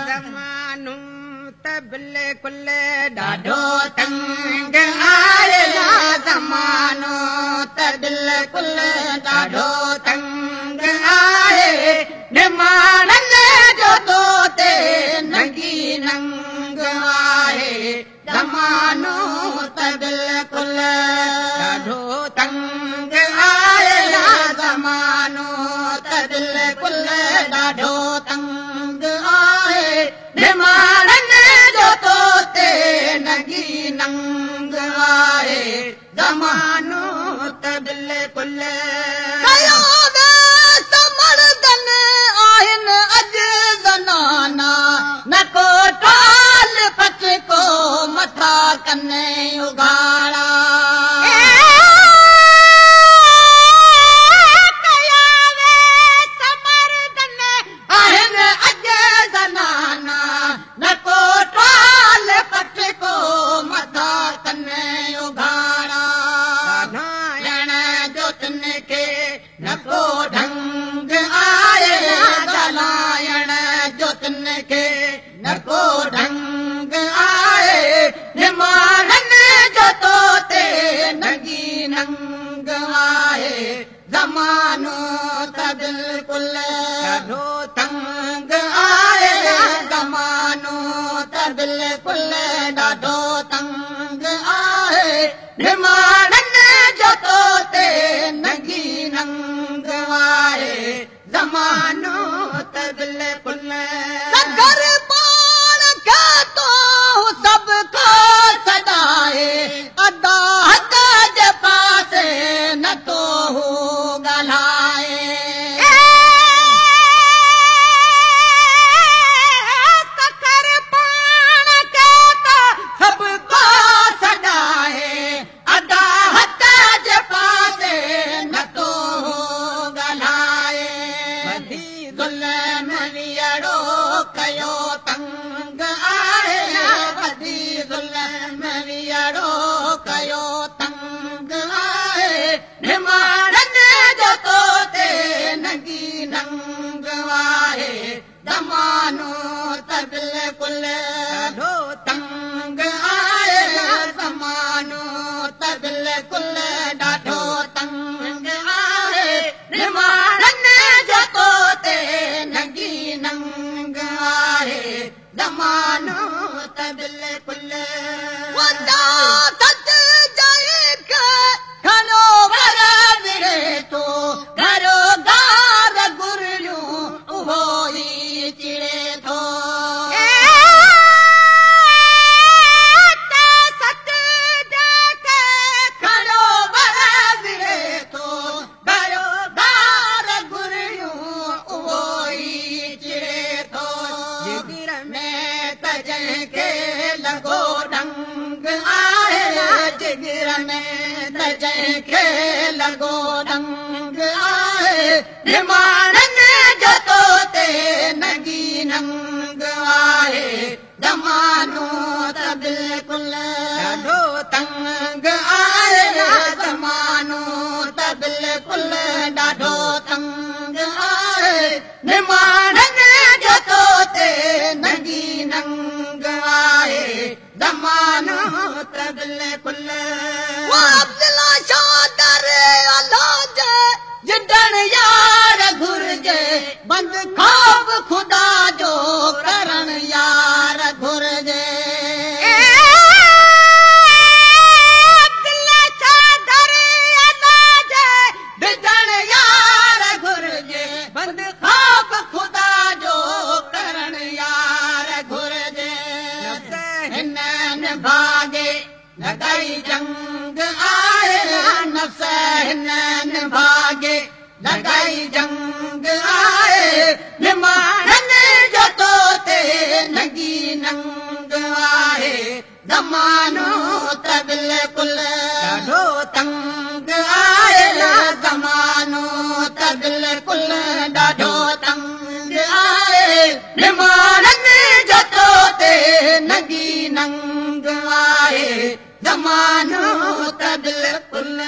ज़मानो त बिल्कुल ॾाढो तंग आहे ज़मानो त बिल्कुल ॾाढो तंग आहे निमाणनि जो तो ते नंगी नंग आहे ज़मानो त बिल्कुल ॾाढो तंग आहे ज़मानो त बिल्कुल ॾाढो तंग आहे निमाणनि जो तो ते नंगी नंग आहे ज़मानो त बिल्कुल मर्दनि आहिनि अॼु ज़नाना न को टाल पच को मथा कने उघाड़ा ज़मानो त बिल्कुल ॾाढो तंग आहे ज़मानो त बिल्कुल ॾाढो तंग आहे निमाणनि जो तो ते नंगी नंग आहे ज़मानो त बिल्कुल सगर पाण खे तो सभु को सॾाए अदा हक़ जे पासे न तो ज़मानो त बिल्कुल ॾाढो तंग आहे ज़मानो त बिल्कुल ॾाढो तंग आहे निमाणनि जो तो ते नंगी नंग आहे ज़मानो त बिल्कुल जंहिंखे लॻो रंग आहे निमाणनि जो तो ते नंगी नंग आहे ज़मानो त बिल्कुल ॾाढो तंग आहे ज़मानो त बिल्कुल ॾाढो तंग आहे निमाणनि जो तो ते नंगी नंग आहे ज़मानो त बिल्कुल यार घुर्जे बंद ख़ौफ खुदा जो करण यार घुर्जे यार घुर्जे बंद ख़ौफ खुदा जो करण यार घुर्जे हिननि भागे लॻाई जंग आहे नफ़्स हिननि भागे लॻाई जंग आहे निमाणनि जो तो ते नंगी नंग आहे ज़मानो त बिल्कुल ॾाढो तंग आहे ज़मानो त बिल्कुल ॾाढो तंग आहे निमाणनि जो तो ते नंगी नंग आहे ज़मानो त बिल्कुल